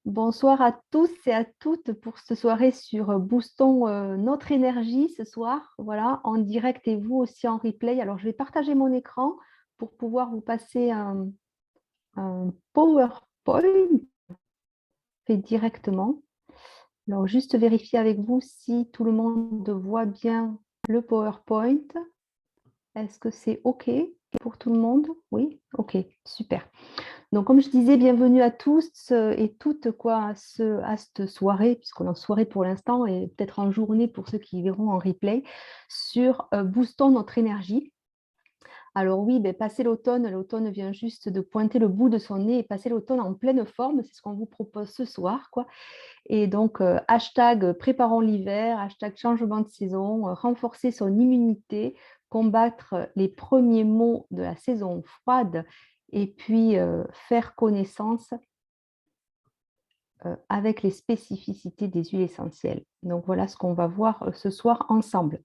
Bonsoir à tous et à toutes pour cette soirée sur Boostons notre énergie ce soir, voilà, en direct et vous aussi en replay. Alors, je vais partager mon écran pour pouvoir vous passer un PowerPoint fait directement. Alors, juste vérifier avec vous si tout le monde voit bien le PowerPoint. Est-ce que c'est OK pour tout le monde? Oui? OK, super. Donc, comme je disais, bienvenue à tous et toutes à cette soirée, puisqu'on est en soirée pour l'instant et peut-être en journée pour ceux qui verront en replay, sur Boostons notre énergie. Alors oui, passer l'automne vient juste de pointer le bout de son nez et passer l'automne en pleine forme, c'est ce qu'on vous propose ce soir, quoi. Et donc, hashtag préparons l'hiver, hashtag changement de saison, renforcer son immunité, combattre les premiers maux de la saison froide et puis faire connaissance avec les spécificités des huiles essentielles. Donc, voilà ce qu'on va voir ce soir ensemble.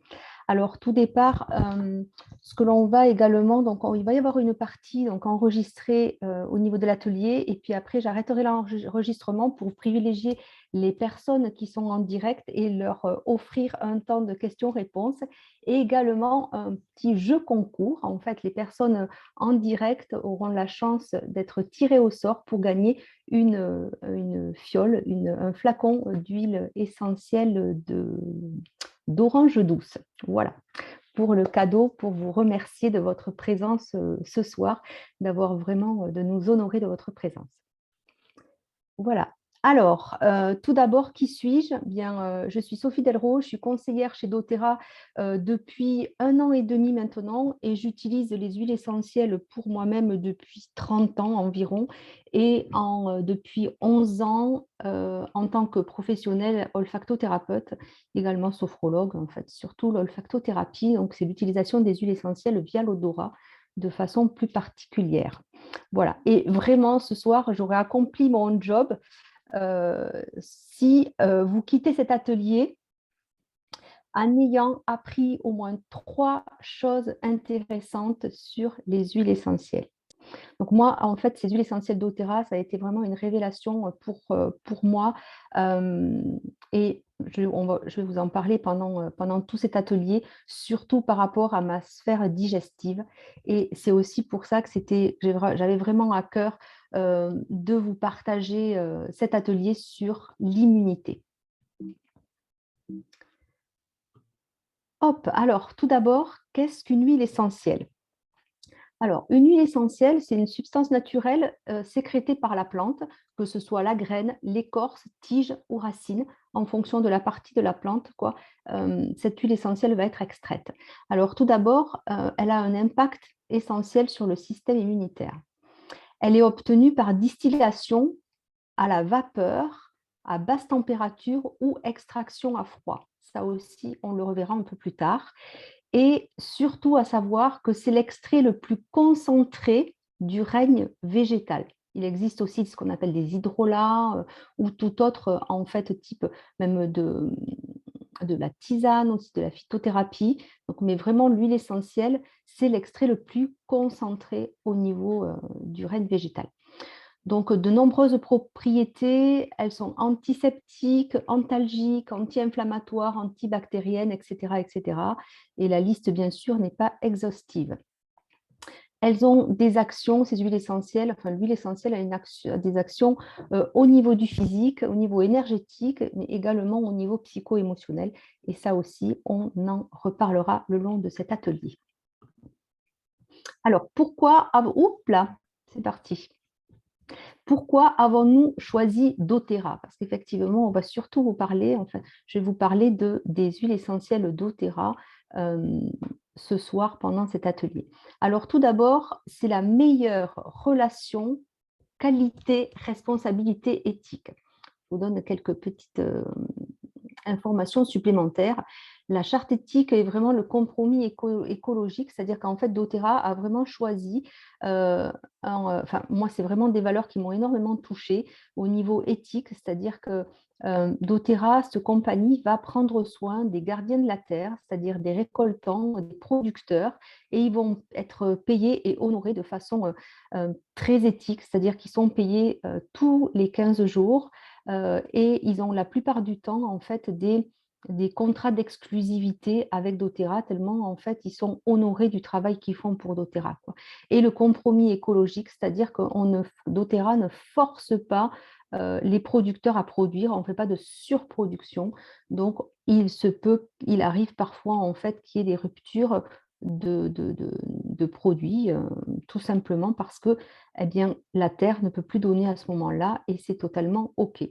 Alors, tout départ, ce que l'on va également, donc il va y avoir une partie donc, enregistrée au niveau de l'atelier, et puis après, j'arrêterai l'enregistrement pour privilégier les personnes qui sont en direct et leur offrir un temps de questions-réponses, et également un petit jeu concours. En fait, les personnes en direct auront la chance d'être tirées au sort pour gagner une fiole, un flacon d'huile essentielle d'orange douce. Voilà, pour le cadeau, pour vous remercier de votre présence ce soir, d'avoir vraiment, de nous honorer de votre présence. Voilà. Alors, tout d'abord, qui suis-je? Bien, je suis Sophie Delraux, je suis conseillère chez doTERRA depuis 1 an et demi maintenant et j'utilise les huiles essentielles pour moi-même depuis 30 ans environ et depuis 11 ans en tant que professionnelle olfactothérapeute, également sophrologue, en fait, surtout l'olfactothérapie. Donc, c'est l'utilisation des huiles essentielles via l'odorat de façon plus particulière. Voilà. Et vraiment, ce soir, j'aurai accompli mon job si vous quittez cet atelier en ayant appris au moins 3 choses intéressantes sur les huiles essentielles. Donc moi, en fait, ces huiles essentielles doTERRA, ça a été vraiment une révélation pour moi. Et je vais vous en parler pendant tout cet atelier, surtout par rapport à ma sphère digestive. Et c'est aussi pour ça que j'avais vraiment à cœur de vous partager cet atelier sur l'immunité. Hop, alors tout d'abord, qu'est-ce qu'une huile essentielle? Alors, une huile essentielle, c'est une substance naturelle sécrétée par la plante, que ce soit la graine, l'écorce, tige ou racine, en fonction de la partie de la plante, quoi. Cette huile essentielle va être extraite. Alors, tout d'abord, elle a un impact essentiel sur le système immunitaire. Elle est obtenue par distillation à la vapeur, à basse température ou extraction à froid. Ça aussi, on le reverra un peu plus tard. Et surtout à savoir que c'est l'extrait le plus concentré du règne végétal. Il existe aussi ce qu'on appelle des hydrolats ou tout autre en fait type même de la tisane, aussi de la phytothérapie. Donc, mais vraiment l'huile essentielle, c'est l'extrait le plus concentré au niveau du règne végétal. Donc, de nombreuses propriétés, elles sont antiseptiques, antalgiques, anti-inflammatoires, antibactériennes, etc., etc. Et la liste, bien sûr, n'est pas exhaustive. Elles ont des actions, ces huiles essentielles, enfin l'huile essentielle a des actions au niveau du physique, au niveau énergétique, mais également au niveau psycho-émotionnel. Et ça aussi, on en reparlera le long de cet atelier. Alors, pourquoi... Oups là, c'est parti. Pourquoi avons-nous choisi doTERRA? Parce qu'effectivement, on va surtout vous parler, enfin, je vais vous parler des huiles essentielles doTERRA ce soir pendant cet atelier. Alors tout d'abord, c'est la meilleure relation qualité, responsabilité, éthique. Je vous donne quelques petites informations supplémentaires. La charte éthique est vraiment le compromis écologique, c'est-à-dire qu'en fait, doTERRA a vraiment choisi, enfin, moi, c'est vraiment des valeurs qui m'ont énormément touchée au niveau éthique, c'est-à-dire que doTERRA, cette compagnie, va prendre soin des gardiens de la terre, c'est-à-dire des récoltants, des producteurs, et ils vont être payés et honorés de façon très éthique, c'est-à-dire qu'ils sont payés tous les 15 jours et ils ont la plupart du temps, en fait, des contrats d'exclusivité avec doTERRA, tellement en fait ils sont honorés du travail qu'ils font pour doTERRA, quoi. Et le compromis écologique, c'est-à-dire que doTERRA ne force pas les producteurs à produire, on ne fait pas de surproduction. Donc il arrive parfois en fait qu'il y ait des ruptures de produits, tout simplement parce que eh bien, la terre ne peut plus donner à ce moment-là et c'est totalement OK.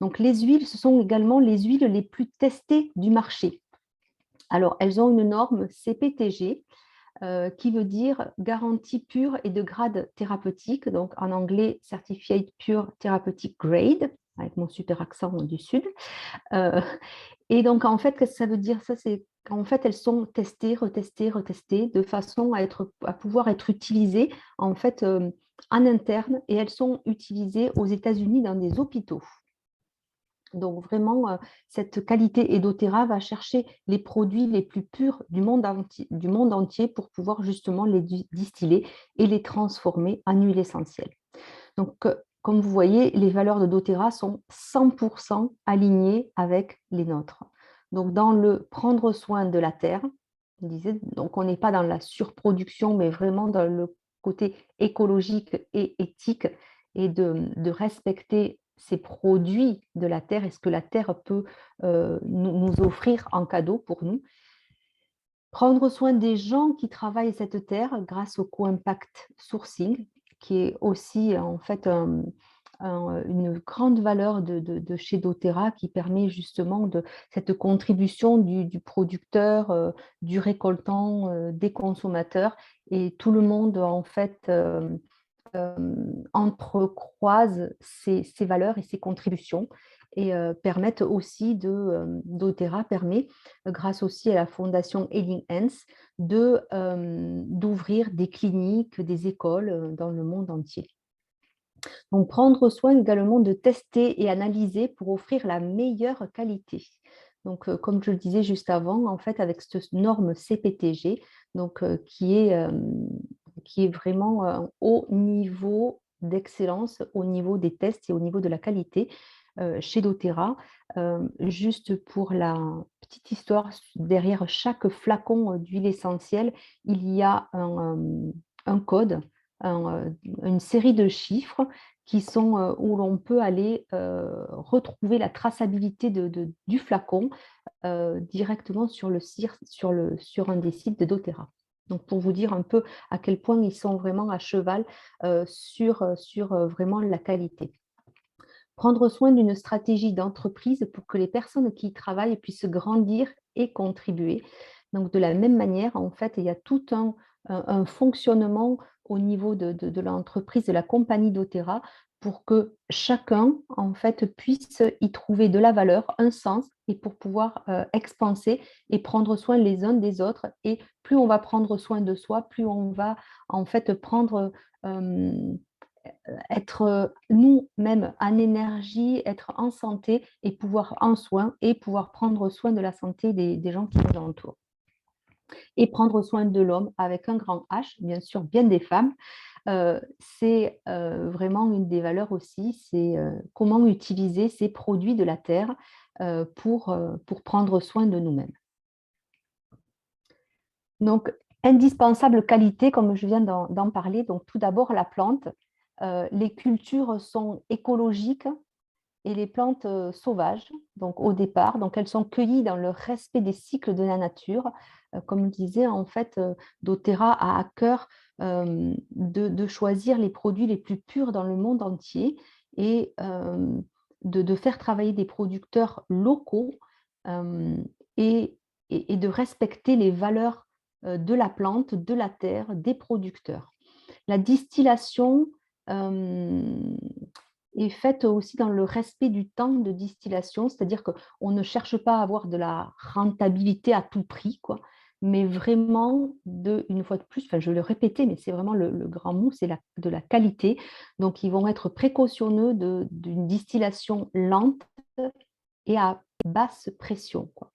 Donc les huiles, ce sont également les huiles les plus testées du marché. Alors, elles ont une norme CPTG qui veut dire garantie pure et de grade thérapeutique, donc en anglais Certified Pure Therapeutic Grade, avec mon super accent du Sud. Euh, et donc, en fait, qu'est-ce que ça veut dire? Ça, c'est qu'en fait, elles sont testées, retestées, retestées, de façon à pouvoir être utilisées en fait en interne, et elles sont utilisées aux États-Unis dans des hôpitaux. Donc vraiment, cette qualité et doTERRA va chercher les produits les plus purs du monde entier pour pouvoir justement les distiller et les transformer en huile essentielle. Donc, comme vous voyez, les valeurs de doTERRA sont 100% alignées avec les nôtres. Donc, dans le prendre soin de la terre, on disait, donc on n'est pas dans la surproduction, mais vraiment dans le côté écologique et éthique et de respecter ces produits de la terre et ce que la terre peut nous offrir en cadeau pour nous. Prendre soin des gens qui travaillent cette terre grâce au co-impact sourcing, qui est aussi en fait une grande valeur de chez doTERRA, qui permet justement cette contribution du producteur, du récoltant, des consommateurs, et tout le monde en fait entrecroisent ces valeurs et ces contributions, et permettent aussi doTERRA permet, grâce aussi à la fondation Healing Hands, d'ouvrir des cliniques, des écoles dans le monde entier. Donc, prendre soin également de tester et analyser pour offrir la meilleure qualité. Donc, comme je le disais juste avant, en fait, avec cette norme CPTG, donc, qui est vraiment un haut niveau d'excellence au niveau des tests et au niveau de la qualité chez doTERRA. Juste pour la petite histoire, derrière chaque flacon d'huile essentielle, il y a un code, une série de chiffres qui sont, où l'on peut aller retrouver la traçabilité du flacon directement sur un des sites de doTERRA. Donc, pour vous dire un peu à quel point ils sont vraiment à cheval sur vraiment la qualité. Prendre soin d'une stratégie d'entreprise pour que les personnes qui y travaillent puissent grandir et contribuer. Donc, de la même manière, en fait, il y a tout un fonctionnement au niveau de l'entreprise, de la compagnie doTERRA, pour que chacun, en fait, puisse y trouver de la valeur, un sens, et pour pouvoir expanser et prendre soin les uns des autres. Et plus on va prendre soin de soi, plus on va, en fait, être nous-mêmes en énergie, être en santé et pouvoir en soin et pouvoir prendre soin de la santé des gens qui nous entourent. Et prendre soin de l'homme avec un grand H, bien sûr, bien des femmes, c'est vraiment une des valeurs aussi, c'est comment utiliser ces produits de la terre pour prendre soin de nous-mêmes. Donc, indispensable qualité, comme je viens d'en parler, donc tout d'abord la plante. Les cultures sont écologiques et les plantes sauvages, donc au départ, donc elles sont cueillies dans le respect des cycles de la nature. Comme je disais, en fait, doTERRA a à cœur de choisir les produits les plus purs dans le monde entier et de faire travailler des producteurs locaux euh, et, et de respecter les valeurs de la plante, de la terre, des producteurs. La distillation est faite aussi dans le respect du temps de distillation, c'est-à-dire qu'on ne cherche pas à avoir de la rentabilité à tout prix, quoi, mais vraiment, une fois de plus, enfin, je vais le répéter, mais c'est vraiment le grand mot, c'est de la qualité. Donc, ils vont être précautionneux d'une distillation lente et à basse pression, quoi.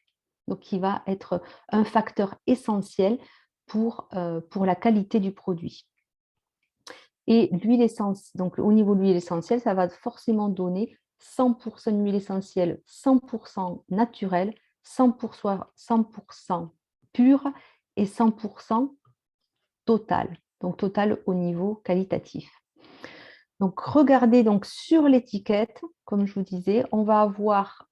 Donc, qui va être un facteur essentiel pour la qualité du produit. Et l'huile essentielle, donc au niveau de l'huile essentielle, ça va forcément donner 100% d'huile essentielle, 100% naturelle, 100% pure et 100% totale. Donc total au niveau qualitatif. Donc regardez donc sur l'étiquette, comme je vous disais, on va avoir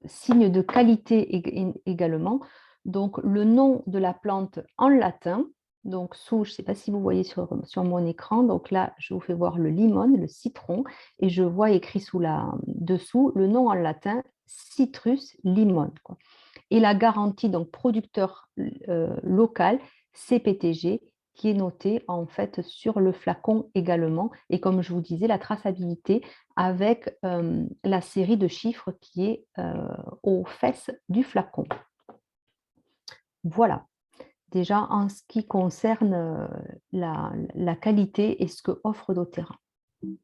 signe de qualité également. Donc le nom de la plante en latin. Donc je ne sais pas si vous voyez sur mon écran, donc là je vous fais voir le limon, le citron, et je vois écrit dessous le nom en latin Citrus limon, quoi. Et la garantie donc producteur local CPTG qui est noté en fait sur le flacon également. Et comme je vous disais, la traçabilité avec la série de chiffres qui est aux fesses du flacon. Voilà, déjà en ce qui concerne la qualité et ce que offre doTERRA.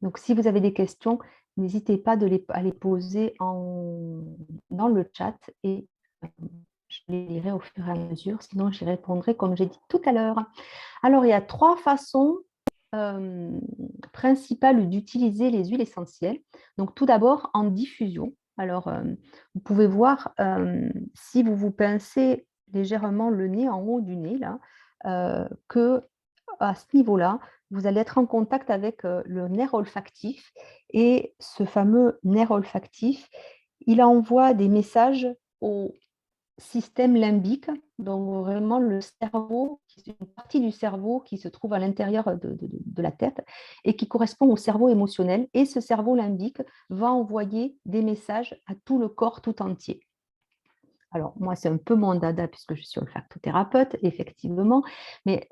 Donc, si vous avez des questions, n'hésitez pas à les poser dans le chat et je les lirai au fur et à mesure. Sinon, j'y répondrai comme j'ai dit tout à l'heure. Alors, il y a 3 façons principales d'utiliser les huiles essentielles. Donc, tout d'abord, en diffusion. Alors, vous pouvez voir, si vous vous pincez légèrement le nez, en haut du nez, là, que à ce niveau-là, vous allez être en contact avec le nerf olfactif. Et ce fameux nerf olfactif, il envoie des messages au système limbique, donc vraiment le cerveau, une partie du cerveau qui se trouve à l'intérieur de la tête et qui correspond au cerveau émotionnel. Et ce cerveau limbique va envoyer des messages à tout le corps tout entier. Alors, moi, c'est un peu mon dada puisque je suis olfactothérapeute, effectivement, mais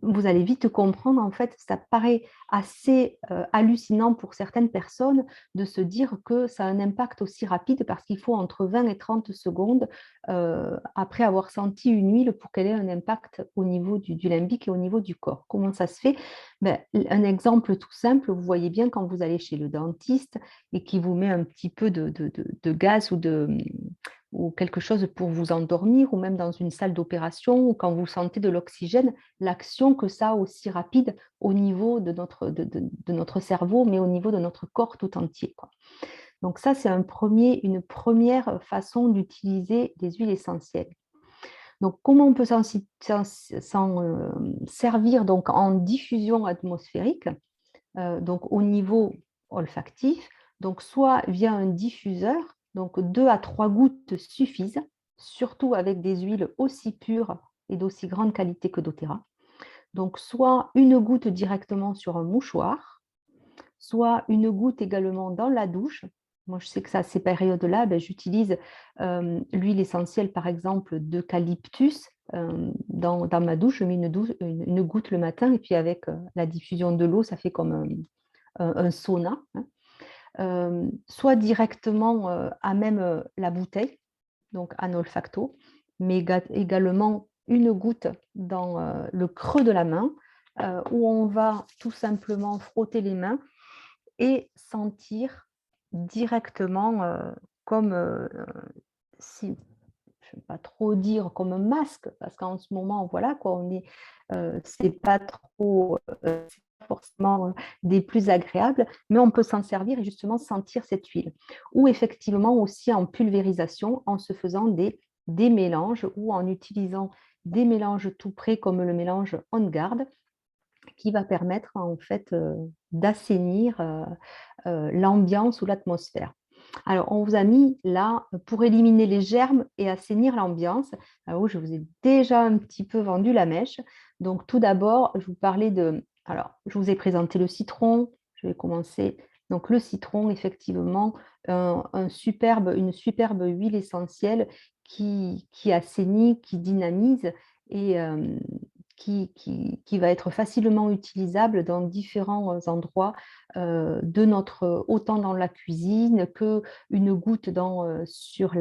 vous allez vite comprendre, en fait, ça paraît assez hallucinant pour certaines personnes de se dire que ça a un impact aussi rapide parce qu'il faut entre 20 et 30 secondes après avoir senti une huile pour qu'elle ait un impact au niveau du limbique et au niveau du corps. Comment ça se fait? Un exemple tout simple, vous voyez bien quand vous allez chez le dentiste et qu'il vous met un petit peu de gaz ou quelque chose pour vous endormir, ou même dans une salle d'opération, ou quand vous sentez de l'oxygène, l'action que ça a aussi rapide au niveau de notre cerveau, mais au niveau de notre corps tout entier, quoi. Donc ça, c'est une première façon d'utiliser des huiles essentielles. Donc, comment on peut s'en servir donc, en diffusion atmosphérique, donc au niveau olfactif, donc soit via un diffuseur, donc 2 à 3 gouttes suffisent, surtout avec des huiles aussi pures et d'aussi grande qualité que doTERRA. Donc soit une goutte directement sur un mouchoir, soit une goutte également dans la douche. Moi, je sais que à ces périodes-là, j'utilise l'huile essentielle, par exemple, d'eucalyptus dans ma douche. Je mets une goutte le matin et puis avec la diffusion de l'eau, ça fait comme un sauna, hein. Soit directement à même la bouteille, donc en olfacto, mais également une goutte dans le creux de la main, où on va tout simplement frotter les mains et sentir directement comme si, je ne vais pas trop dire comme un masque, parce qu'en ce moment, voilà, quoi, c'est pas trop, c'est pas forcément des plus agréables, mais on peut s'en servir et justement sentir cette huile. Ou effectivement aussi en pulvérisation, en se faisant des mélanges ou en utilisant des mélanges tout prêts comme le mélange On Guard, qui va permettre en fait d'assainir l'ambiance ou l'atmosphère. Alors, on vous a mis là pour éliminer les germes et assainir l'ambiance. Alors, je vous ai déjà un petit peu vendu la mèche. Donc, tout d'abord, je vous parlais alors, je vous ai présenté le citron. Je vais commencer. Donc, le citron, effectivement, une superbe huile essentielle qui assainit, qui dynamise et qui va être facilement utilisable dans différents endroits autant dans la cuisine qu'une goutte sur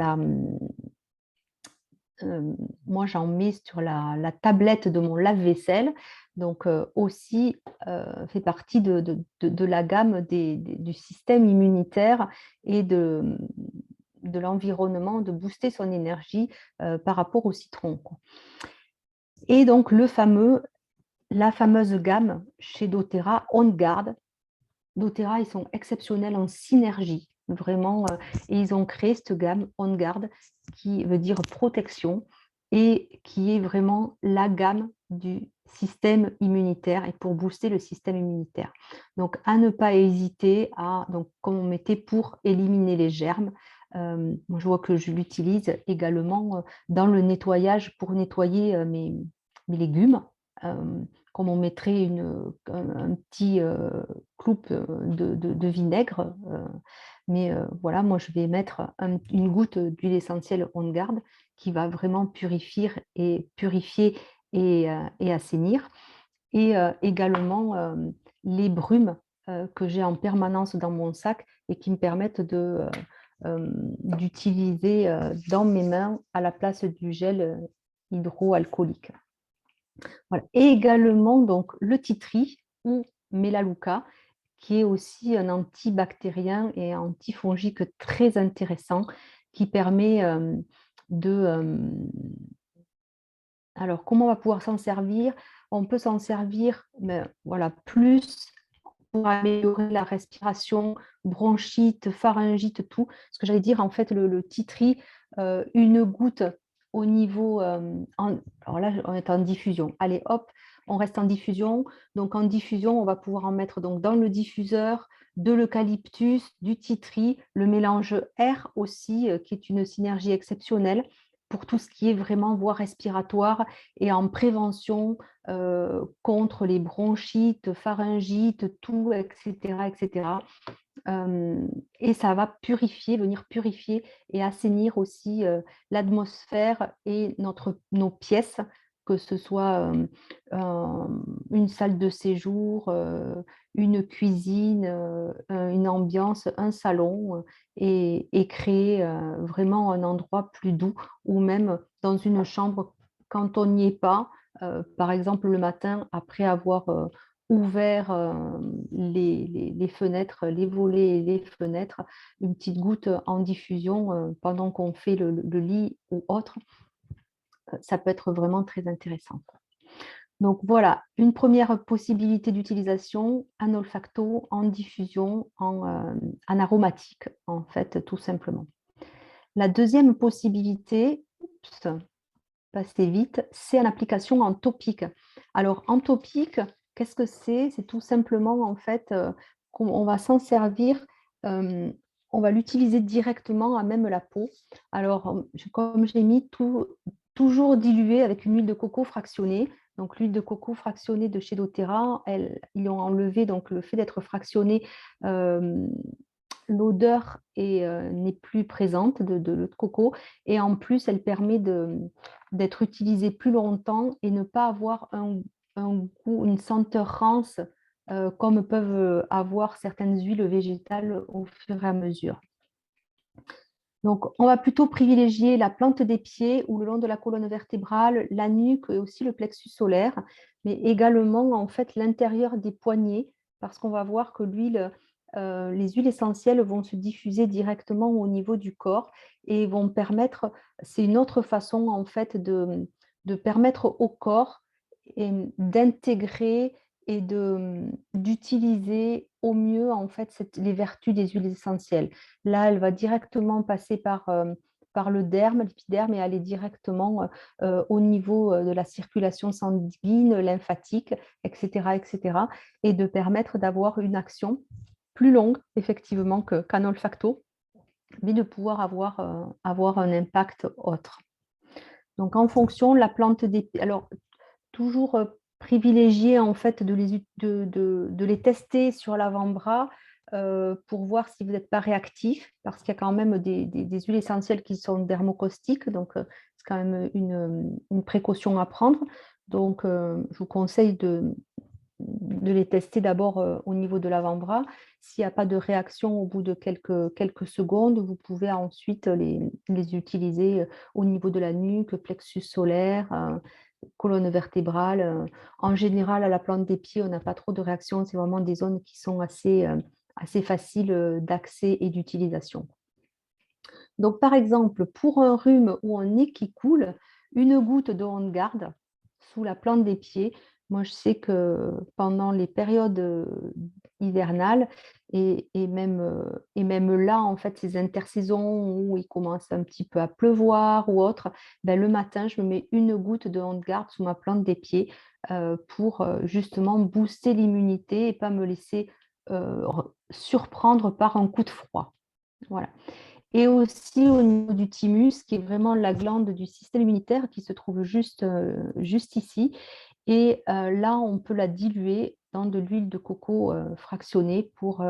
moi j'en mets sur la tablette de mon lave-vaisselle, donc aussi fait partie de la gamme du système immunitaire et de l'environnement, de booster son énergie par rapport au citron, quoi. Et donc la fameuse gamme chez doTERRA, On Guard. doTERRA, ils sont exceptionnels en synergie, vraiment, et ils ont créé cette gamme On Guard qui veut dire protection et qui est vraiment la gamme du système immunitaire et pour booster le système immunitaire. Donc, à ne pas hésiter donc, comme on mettait pour éliminer les germes, moi, je vois que je l'utilise également dans le nettoyage pour nettoyer mes légumes. Comme on mettrait un petit cloupe de vinaigre. Mais voilà, moi, je vais mettre une goutte d'huile essentielle On Guard qui va vraiment purifier et assainir. Et également les brumes que j'ai en permanence dans mon sac et qui me permettent d'utiliser dans mes mains à la place du gel hydroalcoolique. Voilà. Et également donc, le titri ou Melaleuca, qui est aussi un antibactérien et antifongique très intéressant, qui permet de... alors, comment on va pouvoir s'en servir? On peut s'en servir voilà, plus pour améliorer la respiration, bronchite, pharyngite, tout. Ce que j'allais dire, en fait, le titri, une goutte au niveau... alors là, on est en diffusion. Allez, hop, on reste en diffusion. Donc, en diffusion, on va pouvoir en mettre donc, dans le diffuseur de l'eucalyptus, du titri, le mélange air aussi, qui est une synergie exceptionnelle pour tout ce qui est vraiment voie respiratoire et en prévention contre les bronchites, pharyngites, tout, etc. etc. Et ça va venir purifier et assainir aussi l'atmosphère et nos pièces, que ce soit une salle de séjour, une cuisine, une ambiance, un salon, et créer vraiment un endroit plus doux, ou même dans une chambre, quand on n'y est pas, par exemple le matin, après avoir ouvert les fenêtres, les volets et les fenêtres, une petite goutte en diffusion pendant qu'on fait le lit ou autre, ça peut être vraiment très intéressant. Donc voilà, une première possibilité d'utilisation en olfacto, en diffusion, en aromatique, en fait, tout simplement. La deuxième possibilité, passer vite, c'est en application en topique. Alors, en topique, qu'est-ce que c'est? C'est tout simplement, en fait, qu'on va s'en servir, on va l'utiliser directement à même la peau. Alors, comme j'ai mis toujours dilué avec une huile de coco fractionnée. Donc, l'huile de coco fractionnée de chez doTERRA, ils ont enlevé donc, le fait d'être fractionnée, l'odeur n'est plus présente de l'eau de coco, et en plus, elle permet d'être utilisée plus longtemps et ne pas avoir un goût, une senteur rance comme peuvent avoir certaines huiles végétales au fur et à mesure. Donc, on va plutôt privilégier la plante des pieds ou le long de la colonne vertébrale, la nuque et aussi le plexus solaire, mais également en fait l'intérieur des poignets, parce qu'on va voir que les huiles essentielles vont se diffuser directement au niveau du corps et vont permettre, c'est une autre façon en fait de permettre au corps d'intégrer et d'utiliser au mieux en fait les vertus des huiles essentielles. Là, elle va directement passer par le derme, l'épiderme, et aller directement au niveau de la circulation sanguine, lymphatique, etc., etc., et de permettre d'avoir une action plus longue, effectivement, qu'un olfacto, mais de pouvoir avoir un impact autre. Donc, en fonction, la plante des... Alors, toujours privilégier en fait de les tester sur l'avant-bras pour voir si vous n'êtes pas réactif, parce qu'il y a quand même des huiles essentielles qui sont dermocaustiques, donc c'est quand même une précaution à prendre. Donc, je vous conseille de les tester d'abord au niveau de l'avant-bras. S'il n'y a pas de réaction au bout de quelques secondes, vous pouvez ensuite les utiliser au niveau de la nuque, plexus solaire, colonne vertébrale. En général, à la plante des pieds, on n'a pas trop de réaction. C'est vraiment des zones qui sont assez faciles d'accès et d'utilisation. Donc, par exemple, pour un rhume ou un nez qui coule, une goutte de On-Guard sous la plante des pieds. Moi, je sais que pendant les périodes hivernales et même là, en fait, ces intersaisons où il commence un petit peu à pleuvoir ou autre, ben, le matin, je me mets une goutte de On-Guard sous ma plante des pieds pour justement booster l'immunité et pas me laisser surprendre par un coup de froid. Voilà. Et aussi au niveau du thymus, qui est vraiment la glande du système immunitaire qui se trouve juste ici. Et là, on peut la diluer dans de l'huile de coco fractionnée pour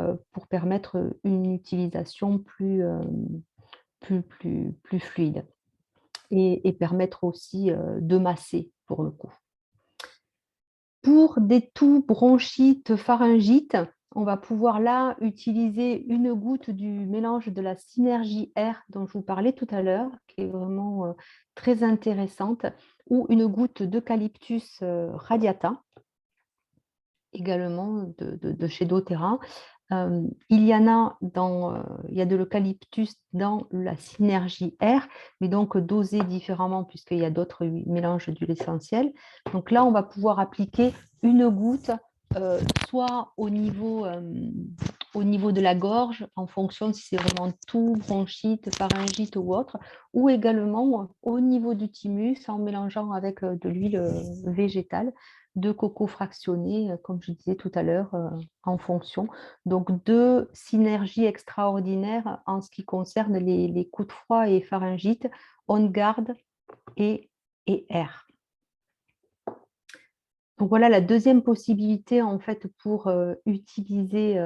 permettre une utilisation plus fluide et permettre aussi de masser pour le coup. Pour des toux, bronchites, pharyngite, on va pouvoir là utiliser une goutte du mélange de la synergie R dont je vous parlais tout à l'heure, qui est vraiment très intéressante, ou une goutte d'eucalyptus radiata, également de chez doTERRA. Il y a de l'eucalyptus dans la synergie R, mais donc dosé différemment puisqu'il y a d'autres mélanges d'huile essentielle. Donc là, on va pouvoir appliquer une goutte, soit au niveau de la gorge, en fonction si c'est vraiment toux, bronchite, pharyngite ou autre, ou également au niveau du thymus en mélangeant avec de l'huile végétale de coco fractionné, comme je disais tout à l'heure, en fonction. Donc, deux synergies extraordinaires en ce qui concerne les coups de froid et pharyngite, On-Guard et R. Donc voilà la deuxième possibilité en fait pour utiliser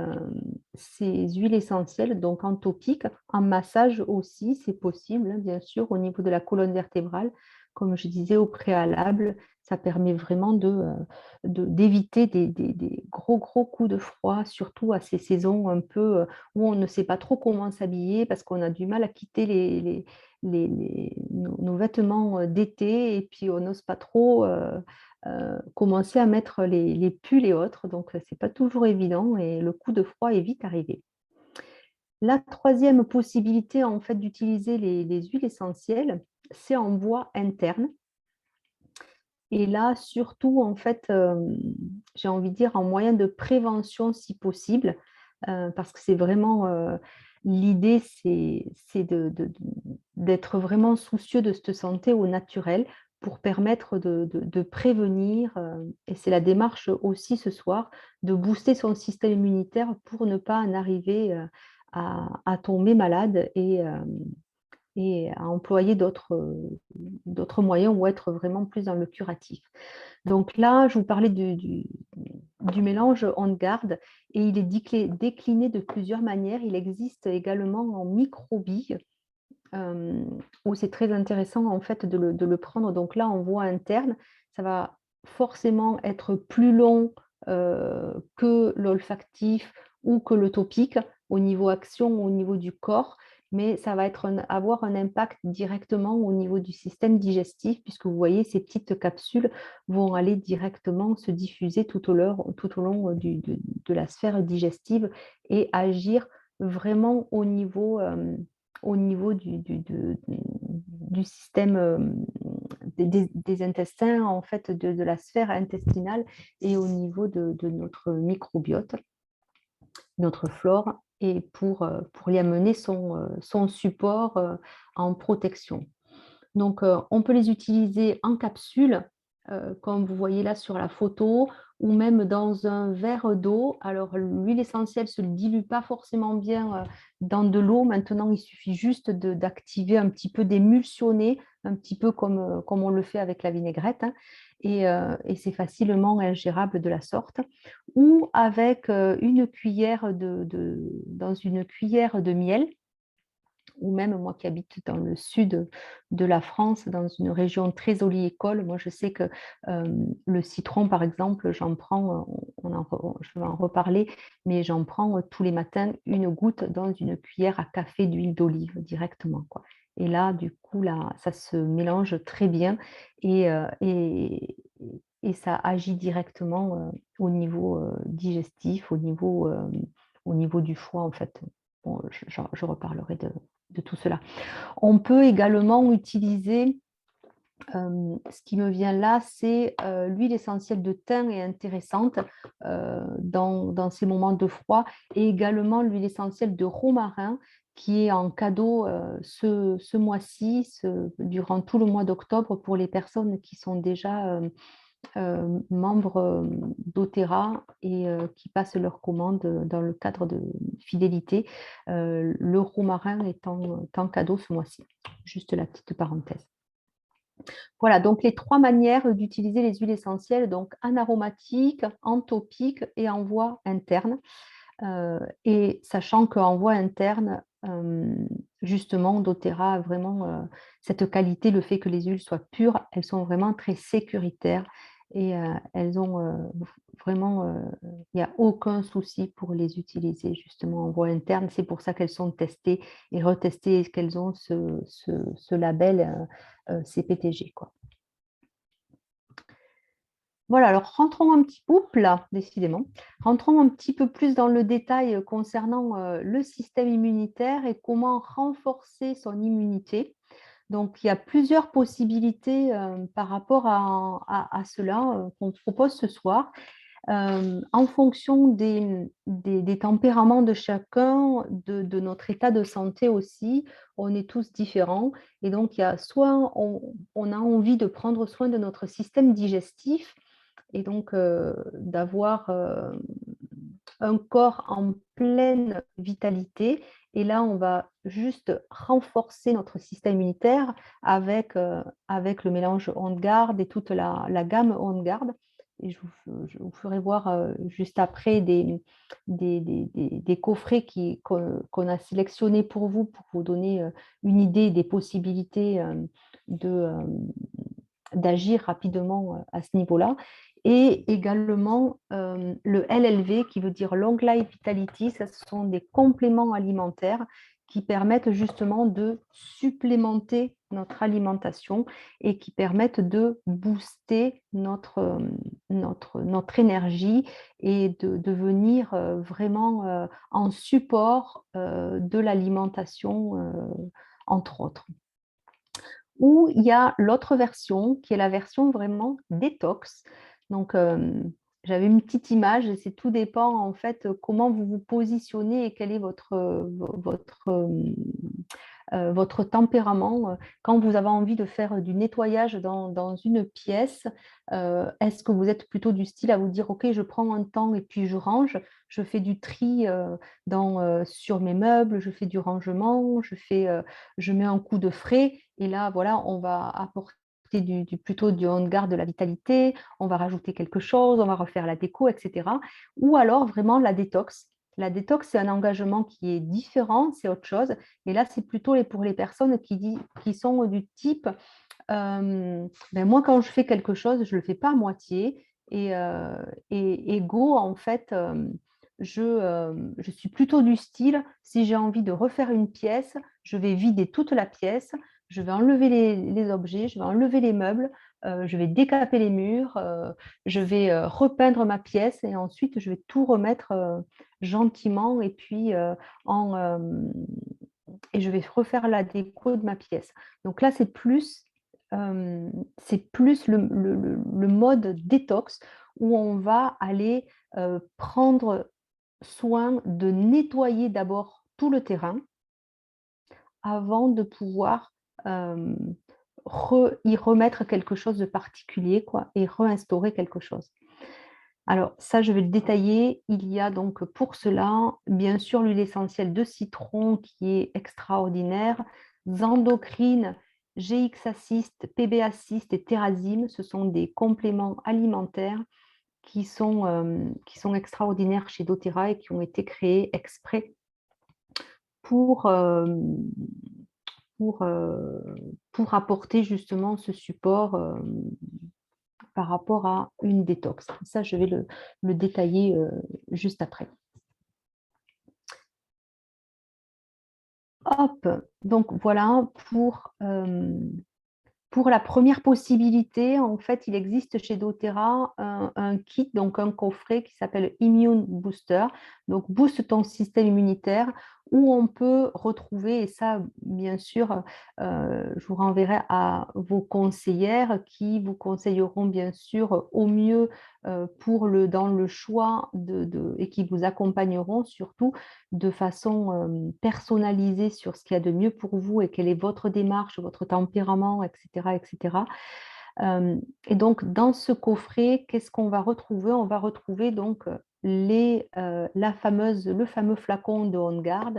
ces huiles essentielles, donc en topique, en massage aussi, c'est possible, hein, bien sûr, au niveau de la colonne vertébrale, comme je disais au préalable, ça permet vraiment d'éviter des gros coups de froid, surtout à ces saisons un peu où on ne sait pas trop comment s'habiller parce qu'on a du mal à quitter nos vêtements d'été et puis on n'ose pas trop commencer à mettre les pulls et autres, donc ce n'est pas toujours évident et le coup de froid est vite arrivé. La troisième possibilité en fait d'utiliser les huiles essentielles, c'est en bois interne. Et là, surtout, en fait, j'ai envie de dire en moyen de prévention si possible, parce que c'est vraiment l'idée, c'est d'être vraiment soucieux de cette santé au naturel pour permettre de prévenir, et c'est la démarche aussi ce soir, de booster son système immunitaire pour ne pas en arriver à tomber malade et à employer d'autres moyens ou être vraiment plus dans le curatif. Donc là, je vous parlais du mélange On-Guard et il est décliné de plusieurs manières. Il existe également en microbilles où c'est très intéressant en fait de le prendre. Donc là, en voie interne, ça va forcément être plus long que l'olfactif ou que le topique au niveau action, au niveau du corps, mais ça va avoir un impact directement au niveau du système digestif, puisque vous voyez, ces petites capsules vont aller directement se diffuser tout au long de la sphère digestive et agir vraiment au niveau du système des intestins, en fait, de la sphère intestinale et au niveau de notre microbiote, notre flore, et pour y amener son support en protection. Donc, on peut les utiliser en capsule, comme vous voyez là sur la photo, ou même dans un verre d'eau. Alors, l'huile essentielle ne se dilue pas forcément bien dans de l'eau. Maintenant, il suffit juste d'activer un petit peu, d'émulsionner, un petit peu comme on le fait avec la vinaigrette, hein, et c'est facilement ingérable de la sorte. Ou avec dans une cuillère de miel, ou même moi qui habite dans le sud de la France, dans une région très oléicole, moi je sais que le citron, par exemple, j'en prends, je vais en reparler, mais j'en prends tous les matins une goutte dans une cuillère à café d'huile d'olive directement, quoi. Et là, du coup, là, ça se mélange très bien et, et ça agit directement au niveau digestif, au niveau du foie, en fait. Bon, je reparlerai de tout cela. On peut également utiliser, ce qui me vient là, c'est l'huile essentielle de thym est intéressante dans ces moments de froid, et également l'huile essentielle de romarin qui est en cadeau ce mois-ci, durant tout le mois d'octobre, pour les personnes qui sont déjà membres d'Otera et qui passent leurs commandes dans le cadre de fidélité. Le romarin est en cadeau ce mois-ci. Juste la petite parenthèse. Voilà, donc les 3 manières d'utiliser les huiles essentielles, donc anaromatique, en topique et en voie interne. Et sachant qu'en voie interne, justement, doTERRA a vraiment cette qualité, le fait que les huiles soient pures, elles sont vraiment très sécuritaires et elles ont vraiment, il n'y a aucun souci pour les utiliser justement en voie interne. C'est pour ça qu'elles sont testées et retestées et qu'elles ont ce label CPTG, quoi. Voilà, alors rentrons un petit peu là, décidément. Rentrons un petit peu plus dans le détail concernant le système immunitaire et comment renforcer son immunité. Donc, il y a plusieurs possibilités par rapport à cela qu'on propose ce soir. En fonction des tempéraments de chacun, de notre état de santé aussi, on est tous différents. Et donc, il y a soit on a envie de prendre soin de notre système digestif, et donc d'avoir un corps en pleine vitalité. Et là, on va juste renforcer notre système immunitaire avec le mélange On Guard et toute la gamme On Guard. Et je vous ferai voir juste après des coffrets qu'on a sélectionnés pour vous donner une idée des possibilités de, d'agir rapidement à ce niveau-là. Et également le LLV, qui veut dire Long Life Vitality, ce sont des compléments alimentaires qui permettent justement de supplémenter notre alimentation et qui permettent de booster notre énergie et de devenir vraiment en support de l'alimentation, entre autres. Ou il y a l'autre version, qui est la version vraiment détox. Donc, j'avais une petite image et c'est tout dépend en fait comment vous vous positionnez et quel est votre tempérament. Quand vous avez envie de faire du nettoyage dans une pièce, est-ce que vous êtes plutôt du style à vous dire: «OK, je prends un temps et puis je range, je fais du tri sur mes meubles, je fais du rangement, je mets un coup de frais et là, voilà, on va apporter plutôt du on garde de la vitalité, on va rajouter quelque chose, on va refaire la déco, et cetera». Ou alors vraiment la détox. La détox, c'est un engagement qui est différent, c'est autre chose. Et là, c'est plutôt pour les personnes qui sont du type, ben moi, quand je fais quelque chose, je ne le fais pas à moitié. Et go, en fait, je suis plutôt du style, si j'ai envie de refaire une pièce, je vais vider toute la pièce, je vais enlever les objets, je vais enlever les meubles, je vais décaper les murs, je vais repeindre ma pièce et ensuite je vais tout remettre gentiment et puis et je vais refaire la déco de ma pièce. Donc là, c'est plus le mode détox où on va aller prendre soin de nettoyer d'abord tout le terrain avant de pouvoir euh, y remettre quelque chose de particulier, quoi, et réinstaurer quelque chose. Alors ça, je vais le détailler. Il y a donc pour cela, bien sûr, l'huile essentielle de citron qui est extraordinaire, Xandocrine, GX Assist, PB Assist et Terrazine. Ce sont des compléments alimentaires qui sont extraordinaires chez doTERRA et qui ont été créés exprès pour, pour, pour apporter justement ce support par rapport à une détox. Ça, je vais le détailler juste après. Hop, donc voilà pour la première possibilité, en fait, il existe chez doTERRA un kit, donc un coffret qui s'appelle Immune Booster, donc booste ton système immunitaire, où on peut retrouver, et ça, bien sûr, je vous renverrai à vos conseillères qui vous conseilleront bien sûr au mieux dans le choix et qui vous accompagneront surtout de façon personnalisée sur ce qu'il y a de mieux pour vous et quelle est votre démarche, votre tempérament, etc. etc. Et donc, dans ce coffret, qu'est-ce qu'on va retrouver? On va retrouver donc le fameux flacon de On Guard.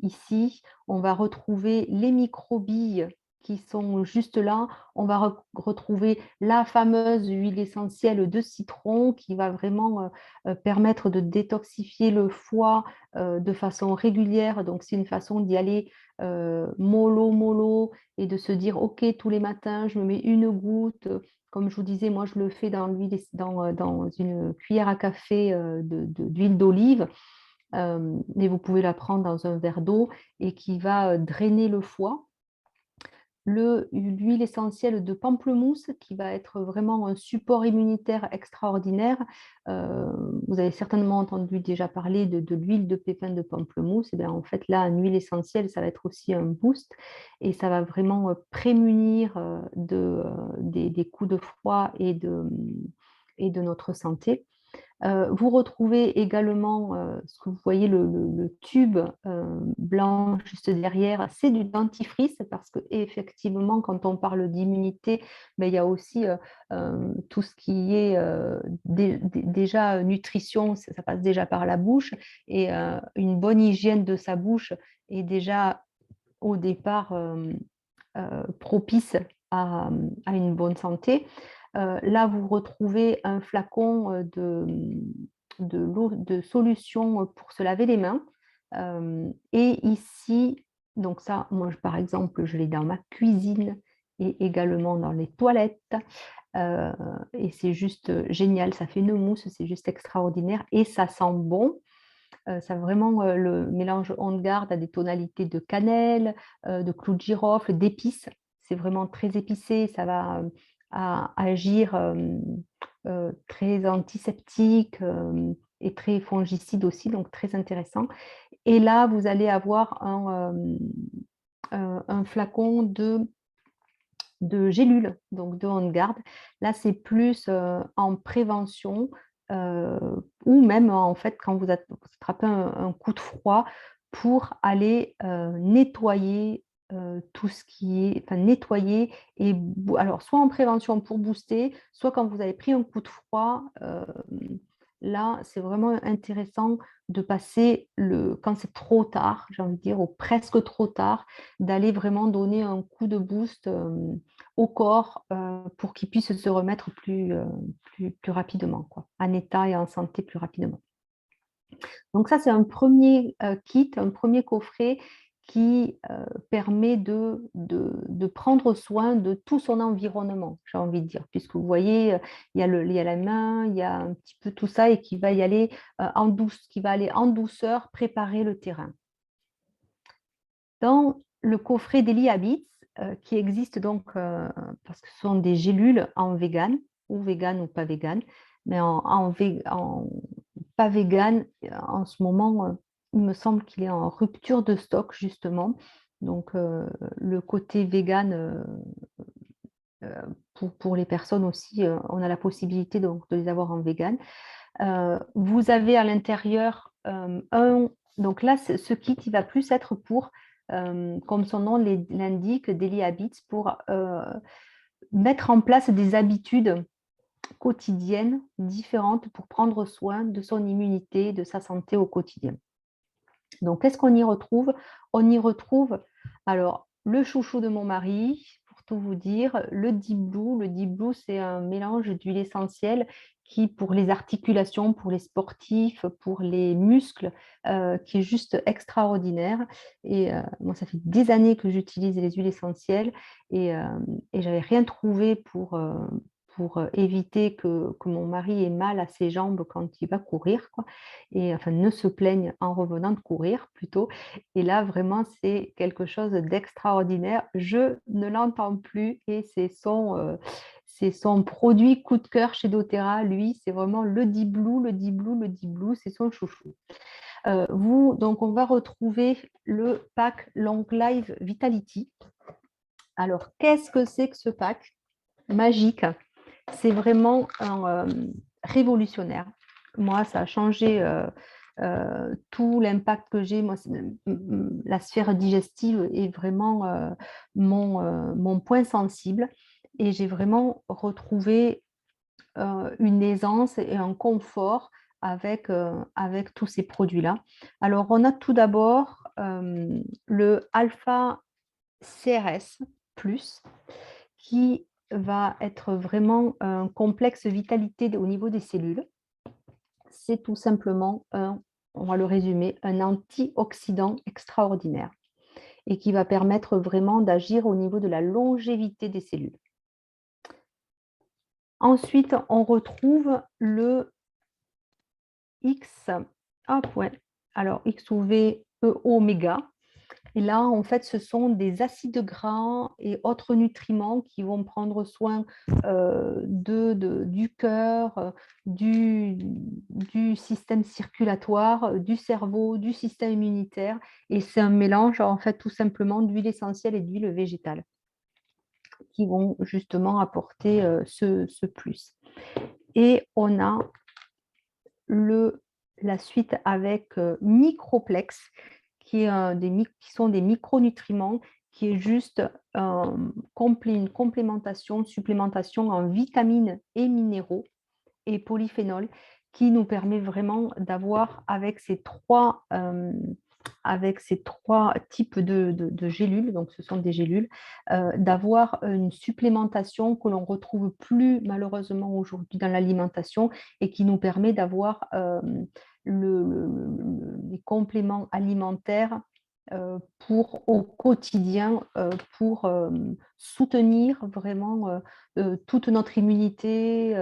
Ici, on va retrouver les microbilles qui sont juste là. On va retrouver la fameuse huile essentielle de citron qui va vraiment permettre de détoxifier le foie de façon régulière. Donc, c'est une façon d'y aller mollo, mollo et de se dire, OK, tous les matins, je me mets une goutte. Comme je vous disais, moi, je le fais dans une cuillère à café d'huile d'olive. Mais vous pouvez la prendre dans un verre d'eau et qui va drainer le foie. L'huile essentielle de pamplemousse qui va être vraiment un support immunitaire extraordinaire. Vous avez certainement entendu déjà parler de l'huile de pépins de pamplemousse. Et bien, en fait, là, une huile essentielle, ça va être aussi un boost et ça va vraiment prémunir des coups de froid et de notre santé. Vous retrouvez également, ce que vous voyez, le tube blanc juste derrière, c'est du dentifrice parce qu'effectivement, quand on parle d'immunité, ben, il y a aussi tout ce qui est déjà nutrition, ça passe déjà par la bouche et une bonne hygiène de sa bouche est déjà au départ propice à une bonne santé. Là, vous retrouvez un flacon de solution pour se laver les mains. Et ici, donc ça, moi, par exemple, je l'ai dans ma cuisine et également dans les toilettes. Euh, et c'est juste génial, ça fait une mousse, c'est juste extraordinaire et ça sent bon. Ça vraiment, le mélange On Guard a des tonalités de cannelle, de clou de girofle, d'épices. C'est vraiment très épicé, ça va agir très antiseptique et très fongicide aussi, donc très intéressant. Et là, vous allez avoir un flacon de gélules, donc de On Guard. Là, c'est plus en prévention ou même en fait quand vous attrapez un coup de froid pour aller nettoyer tout ce qui est, enfin nettoyer et alors soit en prévention pour booster, soit quand vous avez pris un coup de froid, là c'est vraiment intéressant de passer quand c'est trop tard, j'ai envie de dire, ou presque trop tard, d'aller vraiment donner un coup de boost au corps pour qu'il puisse se remettre plus rapidement, quoi, en état et en santé plus rapidement. Donc ça, c'est un premier kit, un premier coffret qui permet de prendre soin de tout son environnement, j'ai envie de dire, puisque vous voyez, il y a la main, il y a un petit peu tout ça et qui va y aller qui va aller en douceur préparer le terrain. Dans le coffret Daily Habits, qui existe donc, parce que ce sont des gélules en vegan, ou pas vegan, mais en pas vegan, en ce moment, il me semble qu'il est en rupture de stock, justement. Donc, le côté vegan, pour les personnes aussi, on a la possibilité donc, de les avoir en vegan. Vous avez à l'intérieur donc là, ce kit, il va plus être pour, comme son nom l'indique, Daily Habits, pour mettre en place des habitudes quotidiennes différentes pour prendre soin de son immunité, de sa santé au quotidien. Donc, qu'est-ce qu'on y retrouve? On y retrouve alors le chouchou de mon mari, pour tout vous dire, le Deep Blue. Le Deep Blue, c'est un mélange d'huile essentielle qui, pour les articulations, pour les sportifs, pour les muscles, qui est juste extraordinaire. Et moi, ça fait des années que j'utilise les huiles essentielles et j'avais rien trouvé pour éviter que mon mari ait mal à ses jambes quand il va courir, quoi. Et enfin, ne se plaigne en revenant de courir plutôt. Et là, vraiment, c'est quelque chose d'extraordinaire. Je ne l'entends plus et c'est son produit coup de cœur chez doTERRA. Lui, c'est vraiment le Deep Blue, le Deep Blue, le Deep Blue, c'est son chouchou. Donc, on va retrouver le pack Long Life Vitality. Alors, qu'est-ce que c'est que ce pack magique? C'est vraiment révolutionnaire. Moi, ça a changé tout l'impact que j'ai. Moi, la sphère digestive est vraiment mon point sensible et j'ai vraiment retrouvé une aisance et un confort avec tous ces produits-là. Alors, on a tout d'abord le Alpha CRS Plus qui va être vraiment un complexe vitalité au niveau des cellules. C'est tout simplement on va le résumer, un antioxydant extraordinaire et qui va permettre vraiment d'agir au niveau de la longévité des cellules. Ensuite, on retrouve le X, alors X ou V, E, oméga. Et là, en fait, ce sont des acides gras et autres nutriments qui vont prendre soin du cœur, du système circulatoire, du cerveau, du système immunitaire. Et c'est un mélange, en fait, tout simplement d'huile essentielle et d'huile végétale qui vont justement apporter ce plus. Et on a la suite avec Microplex, qui sont des micronutriments, qui est juste une complémentation, une supplémentation en vitamines et minéraux et polyphénols, qui nous permet vraiment d'avoir avec ces trois types de gélules, donc ce sont des gélules, d'avoir une supplémentation que l'on ne retrouve plus malheureusement aujourd'hui dans l'alimentation et qui nous permet d'avoir les compléments alimentaires au quotidien pour soutenir vraiment toute notre immunité,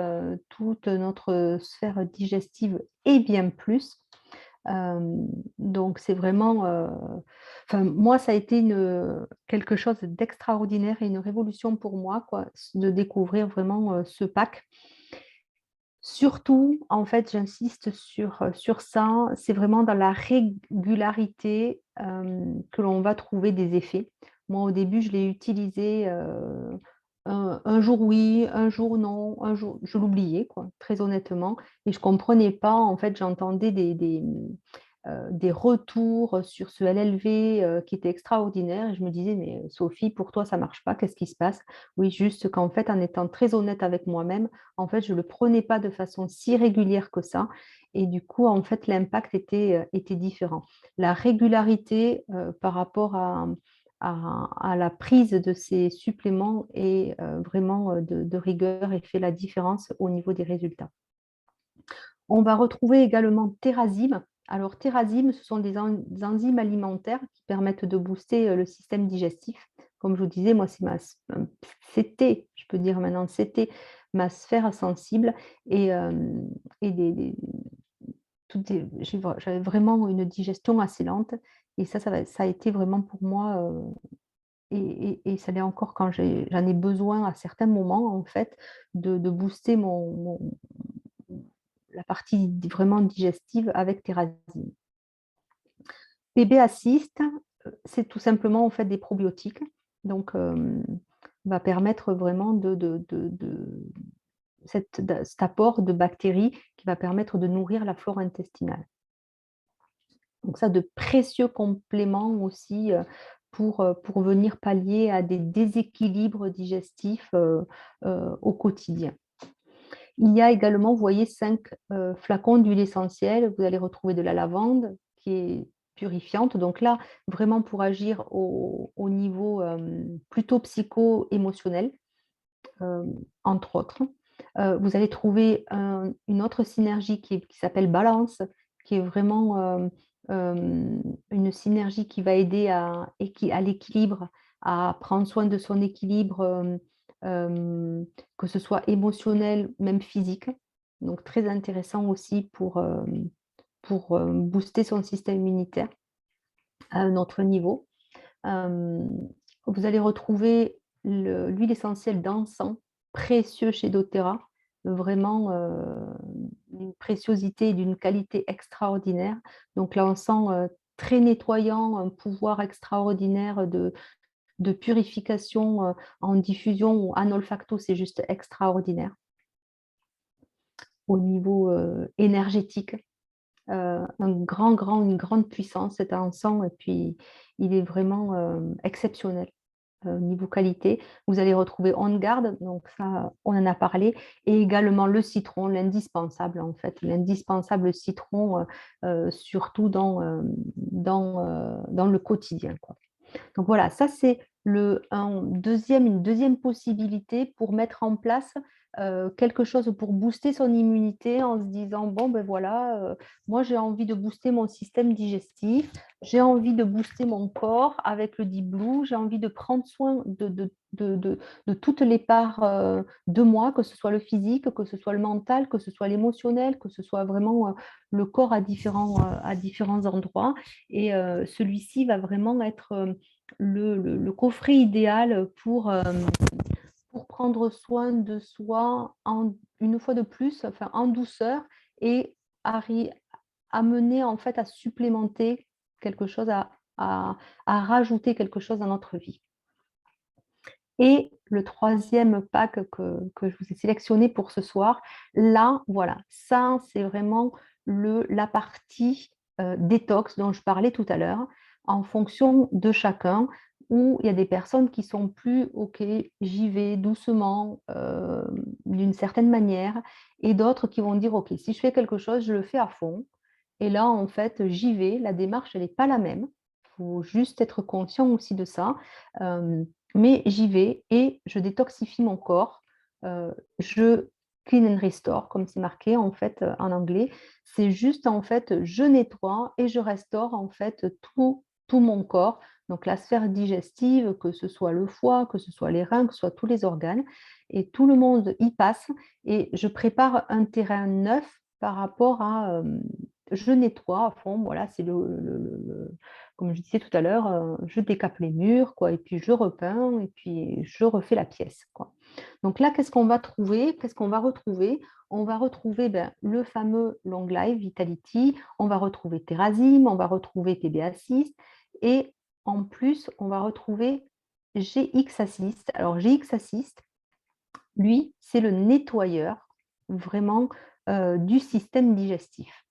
toute notre sphère digestive et bien plus. Donc c'est vraiment, moi ça a été quelque chose d'extraordinaire et une révolution pour moi, quoi, de découvrir vraiment ce pack. Surtout, en fait, j'insiste sur ça, c'est vraiment dans la régularité que l'on va trouver des effets. Moi, au début, je l'ai utilisé un jour oui, un jour non, un jour, je l'oubliais, quoi, très honnêtement, et je ne comprenais pas. En fait, j'entendais des retours sur ce LLV qui étaient extraordinaires, et je me disais, mais Sophie, pour toi, ça ne marche pas, qu'est-ce qui se passe? Oui, juste qu'en fait, en étant très honnête avec moi-même, en fait, je ne le prenais pas de façon si régulière que ça. Et du coup, en fait, l'impact était différent. La régularité par rapport à la prise de ces suppléments est vraiment de rigueur et fait la différence au niveau des résultats. On va retrouver également Terrazym. Alors, Terrazym, ce sont des enzymes alimentaires qui permettent de booster le système digestif. Comme je vous disais, moi, c'était, je peux dire maintenant, c'était ma sphère sensible et, j'avais vraiment une digestion assez lente. Et ça a été vraiment pour moi, et ça l'est encore quand j'en ai besoin à certains moments, en fait, de booster la partie vraiment digestive avec Terrazine. PB Assist, c'est tout simplement en fait des probiotiques, donc va permettre vraiment cet apport de bactéries qui va permettre de nourrir la flore intestinale. Donc ça, de précieux compléments aussi pour venir pallier à des déséquilibres digestifs au quotidien. Il y a également, vous voyez, 5 flacons d'huile essentielle. Vous allez retrouver de la lavande qui est purifiante. Donc là, vraiment pour agir au niveau plutôt psycho-émotionnel, entre autres. Vous allez trouver une autre synergie qui s'appelle Balance, qui est vraiment une synergie qui va aider à l'équilibre, à prendre soin de son équilibre, que ce soit émotionnel, même physique. Donc très intéressant aussi pour booster son système immunitaire à un autre niveau. Hem, Vous allez retrouver l'huile essentielle d'encens, précieux chez doTERRA, vraiment, d'une préciosité et d'une qualité extraordinaire. Donc l'encens, très nettoyant, un pouvoir extraordinaire de purification, en diffusion ou en olfacto, c'est juste extraordinaire. Au niveau, énergétique, une grande puissance cet encens et puis il est vraiment, exceptionnel. Niveau qualité, vous allez retrouver On Guard, donc ça, on en a parlé, et également le citron, l'indispensable en fait, l'indispensable citron, surtout dans le quotidien, quoi. Donc voilà, ça c'est une deuxième possibilité pour mettre en place, quelque chose pour booster son immunité en se disant: «Bon, ben voilà, moi j'ai envie de booster mon système digestif, j'ai envie de booster mon corps avec le Deep Blue, j'ai envie de prendre soin de toutes les parts, de moi, que ce soit le physique, que ce soit le mental, que ce soit l'émotionnel, que ce soit vraiment, le corps à différents endroits» et celui-ci va vraiment être, le coffret idéal pour prendre soin de soi une fois de plus, enfin en douceur et arri amener en fait à supplémenter quelque chose, à rajouter quelque chose dans notre vie. Et le troisième pack que je vous ai sélectionné pour ce soir, là, voilà, ça, c'est vraiment la partie, détox dont je parlais tout à l'heure, en fonction de chacun, où il y a des personnes qui sont plus: «OK, j'y vais doucement, d'une certaine manière» et d'autres qui vont dire: «OK, si je fais quelque chose, je le fais à fond» et là, en fait, j'y vais, la démarche, elle n'est pas la même. Il faut juste être conscient aussi de ça, mais j'y vais et je détoxifie mon corps, je clean and restore comme c'est marqué en fait, en anglais. C'est juste en fait, je nettoie et je restaure en fait tout mon corps, donc la sphère digestive, que ce soit le foie, que ce soit les reins, que ce soit tous les organes et tout le monde y passe et je prépare un terrain neuf par rapport à, je nettoie à fond, voilà, c'est comme je disais tout à l'heure, je décape les murs, quoi, et puis je repeins et puis je refais la pièce, quoi. Donc là, qu'est-ce qu'on va trouver? Qu'est-ce qu'on va retrouver? On va retrouver, ben, le fameux Long Life Vitality, on va retrouver Terrazym, on va retrouver TB Assist et en plus, on va retrouver GX Assist. Alors GX Assist, lui, c'est le nettoyeur vraiment, du système digestif.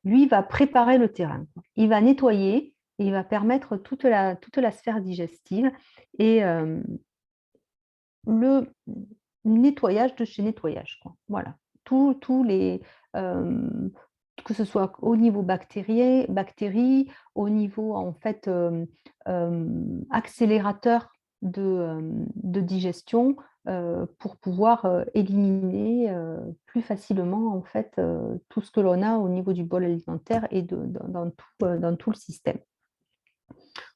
Lui, il va préparer le terrain. Il va nettoyer et il va permettre toute la sphère digestive et le nettoyage de chez nettoyage, quoi. Voilà. Tous les, hem, que ce soit au niveau bactéries, au niveau en fait, accélérateur de digestion, pour pouvoir, éliminer, plus facilement en fait, tout ce que l'on a au niveau du bol alimentaire et dans tout le système.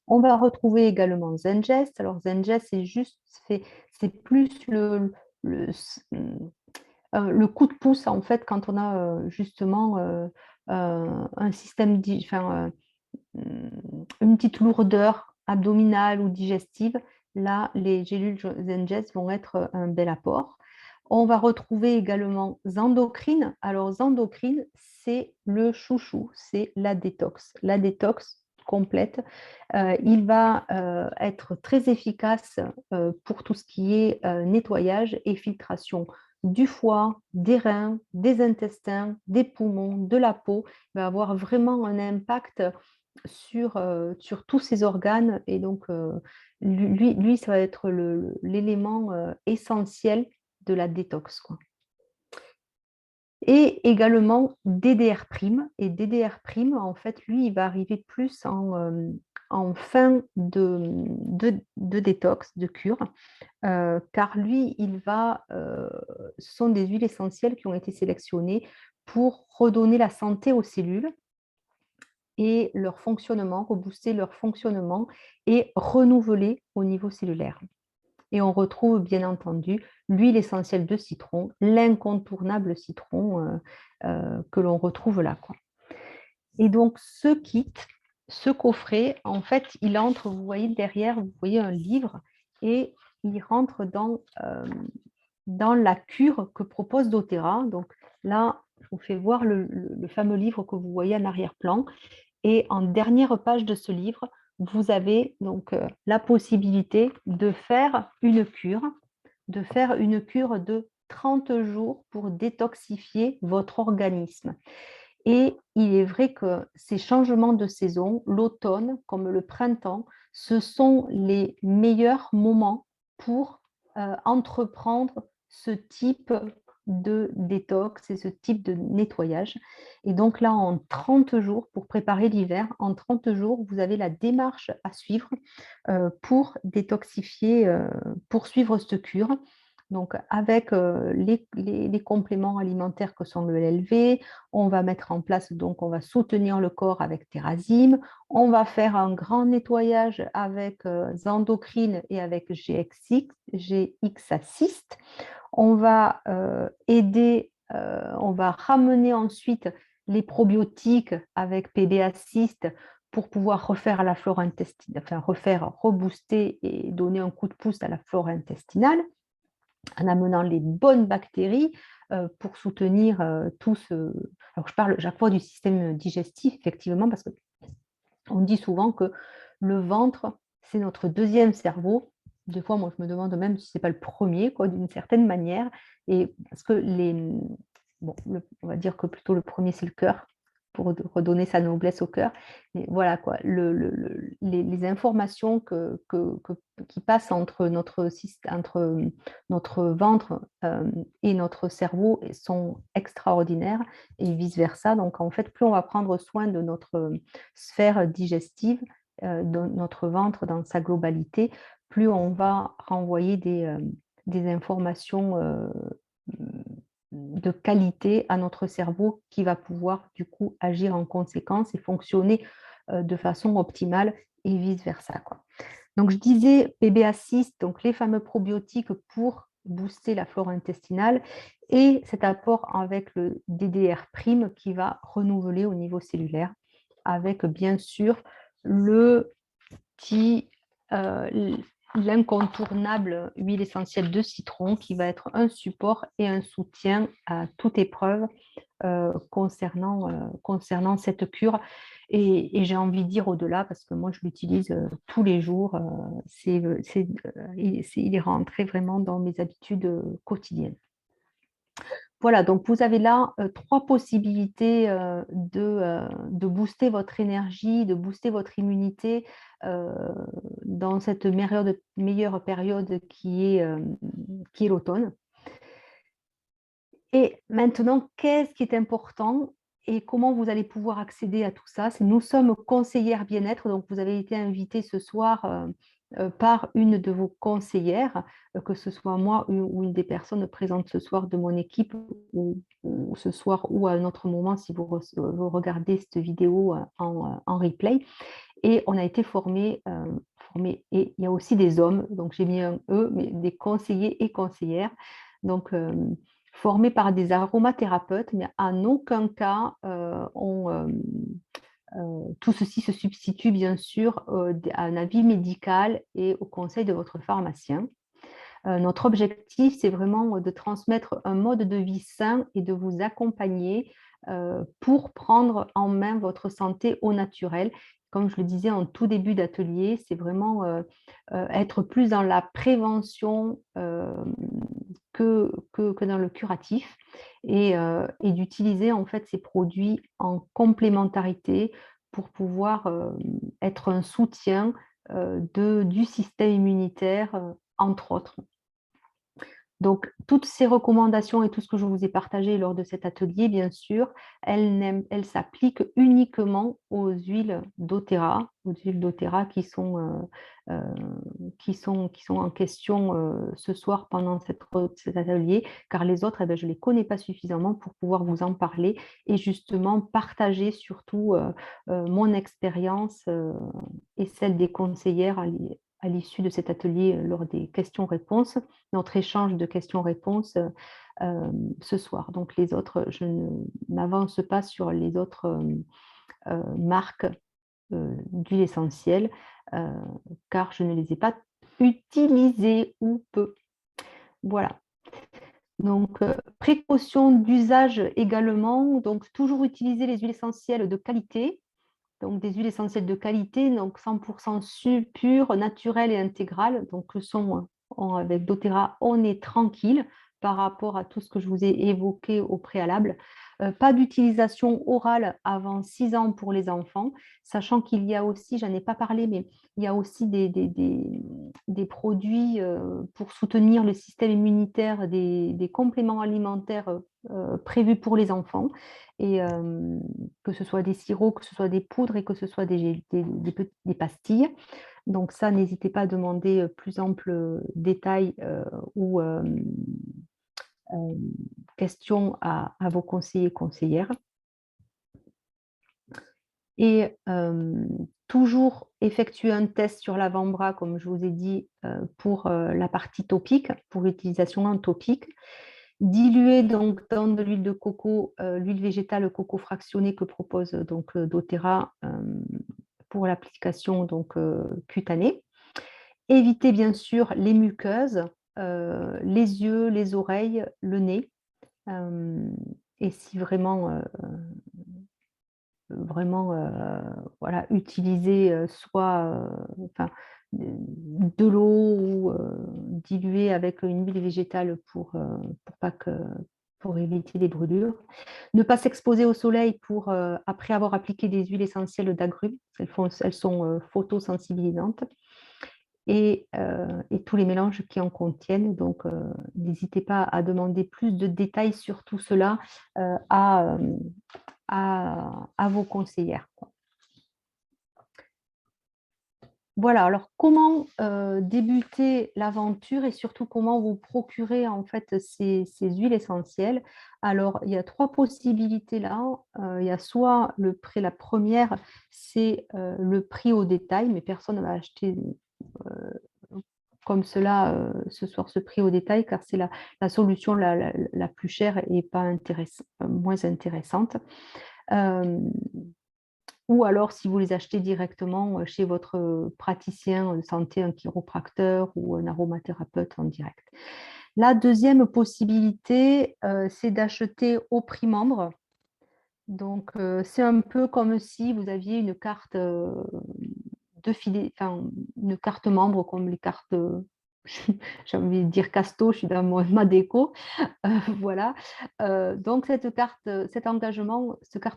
On va retrouver également Zengest. Alors Zengest, c'est plus le s mmh, le coup de pouce en fait quand on a, justement, un système une petite lourdeur abdominale ou digestive. Là, les gélules Zengest vont être, un bel apport. On va retrouver également Zendocrine. Alors Zendocrine, c'est le chouchou, c'est la détox complète. Il va, être très efficace, pour tout ce qui est, nettoyage et filtration du foie, des reins, des intestins, des poumons, de la peau. Il va avoir vraiment un impact sur tous ces organes et donc lui, ça va être l'élément, essentiel de la détox, quoi. Et également DDR prime et DDR prime, en fait, lui, il va arriver plus en fin de détox, de cure, car lui, ce sont des huiles essentielles qui ont été sélectionnées pour redonner la santé aux cellules et leur fonctionnement, rebooster leur fonctionnement et renouveler au niveau cellulaire. Et on retrouve bien entendu l'huile essentielle de citron, l'incontournable citron que l'on retrouve là, quoi. Et donc ce kit, ce coffret, en fait, il entre, vous voyez derrière, vous voyez un livre et il rentre dans la cure que propose doTERRA. Donc là, je vous fais voir le fameux livre que vous voyez en arrière-plan. Et en dernière page de ce livre, vous avez donc la possibilité de faire une cure, de 30 jours pour détoxifier votre organisme. Et il est vrai que ces changements de saison, l'automne comme le printemps, ce sont les meilleurs moments pour entreprendre ce type de détox et ce type de nettoyage. Et donc là, en 30 jours, pour préparer l'hiver, en 30 jours, vous avez la démarche à suivre pour détoxifier, pour suivre cette cure. Donc, avec les compléments alimentaires que sont le LV, on va mettre en place, donc on va soutenir le corps avec Terrazym, on va faire un grand nettoyage avec Zendocrine et avec GX Assist, on va aider, on va ramener ensuite les probiotiques avec PB Assist pour pouvoir refaire la flore intestinale, enfin rebooster et donner un coup de pouce à la flore intestinale en amenant les bonnes bactéries pour soutenir tout ce... Alors, je parle chaque fois du système digestif, effectivement, parce qu'on dit souvent que le ventre, c'est notre deuxième cerveau. Des fois, moi, je me demande même si ce n'est pas le premier, quoi, d'une certaine manière. Et parce que bon, on va dire que plutôt le premier, c'est le cœur, pour redonner sa noblesse au cœur. Mais voilà, quoi, les informations qui passent entre notre ventre et notre cerveau sont extraordinaires et vice-versa. Donc, en fait, plus on va prendre soin de notre sphère digestive, de notre ventre dans sa globalité, plus on va renvoyer des informations de qualité à notre cerveau qui va pouvoir du coup agir en conséquence et fonctionner de façon optimale et vice-versa, quoi. Donc je disais PB Assist, donc les fameux probiotiques pour booster la flore intestinale et cet apport avec le DDR' qui va renouveler au niveau cellulaire avec bien sûr le petit l'incontournable huile essentielle de citron qui va être un support et un soutien à toute épreuve concernant cette cure. Et j'ai envie de dire au-delà, parce que moi, je l'utilise tous les jours. Il est rentré vraiment dans mes habitudes quotidiennes. Voilà, donc vous avez là trois possibilités de booster votre énergie, de booster votre immunité dans cette meilleure période qui est l'automne. Et maintenant, qu'est-ce qui est important et comment vous allez pouvoir accéder à tout ça? Nous sommes conseillères bien-être, donc vous avez été invité ce soir par une de vos conseillères, que ce soit moi ou une des personnes présentes ce soir de mon équipe, ou ce soir ou à un autre moment si vous regardez cette vidéo en replay. Et on a été formés, et il y a aussi des hommes, donc j'ai mis un E, mais des conseillers et conseillères. Donc, formés par des aromathérapeutes, mais en aucun cas tout ceci se substitue bien sûr à un avis médical et au conseil de votre pharmacien. Notre objectif, c'est vraiment de transmettre un mode de vie sain et de vous accompagner pour prendre en main votre santé au naturel. Comme je le disais en tout début d'atelier, c'est vraiment être plus dans la prévention que dans le curatif et d'utiliser en fait ces produits en complémentarité pour pouvoir être un soutien du système immunitaire, entre autres. Donc, toutes ces recommandations et tout ce que je vous ai partagé lors de cet atelier, bien sûr, elles s'appliquent uniquement aux huiles doTERRA qui sont en question ce soir pendant cet atelier, car les autres, eh ben, je ne les connais pas suffisamment pour pouvoir vous en parler et justement partager surtout mon expérience et celle des conseillères à l'issue de cet atelier lors des questions-réponses, notre échange de questions-réponses ce soir. Donc les autres, je ne m'avance pas sur les autres marques d'huile essentielle car je ne les ai pas utilisées ou peu. Voilà. Donc, précaution d'usage également, donc toujours utiliser les huiles essentielles de qualité, donc des huiles essentielles de qualité, donc 100% pures, naturelles et intégrales. Donc avec doTERRA, on est tranquille par rapport à tout ce que je vous ai évoqué au préalable. Pas d'utilisation orale avant 6 ans pour les enfants, sachant qu'il y a aussi, j'en ai pas parlé, mais il y a aussi des produits pour soutenir le système immunitaire, des compléments alimentaires prévus pour les enfants et que ce soit des sirops, que ce soit des poudres et que ce soit des pastilles. Donc ça, n'hésitez pas à demander plus ample détail ou questions à vos conseillers et conseillères. Et toujours effectuer un test sur l'avant-bras, comme je vous ai dit, pour la partie topique, pour l'utilisation en topique. Diluer donc dans de l'huile de coco, l'huile végétale coco fractionnée que propose donc doTERRA pour l'application donc cutanée. Éviter bien sûr les muqueuses, les yeux, les oreilles, le nez. Et si vraiment voilà, utiliser soit de l'eau ou diluer avec une huile végétale pour éviter les brûlures. Ne pas s'exposer au soleil après avoir appliqué des huiles essentielles d'agrumes. Elles sont photosensibilisantes. Et tous les mélanges qui en contiennent. Donc, n'hésitez pas à demander plus de détails sur tout cela à vos conseillères. Voilà, alors comment débuter l'aventure et surtout comment vous procurer en fait ces huiles essentielles. Alors, il y a 3 possibilités là. Il y a soit la première, c'est le prix au détail, mais personne ne va acheter comme cela ce soir ce prix au détail car c'est la solution la plus chère et pas moins intéressante. Ou alors, si vous les achetez directement chez votre praticien de santé, un chiropracteur ou un aromathérapeute en direct. La deuxième possibilité, c'est d'acheter au prix membre. Donc, c'est un peu comme si vous aviez une carte une carte membre comme les cartes, j'ai envie de dire Casto, je suis dans ma déco. Voilà. Donc, cette carte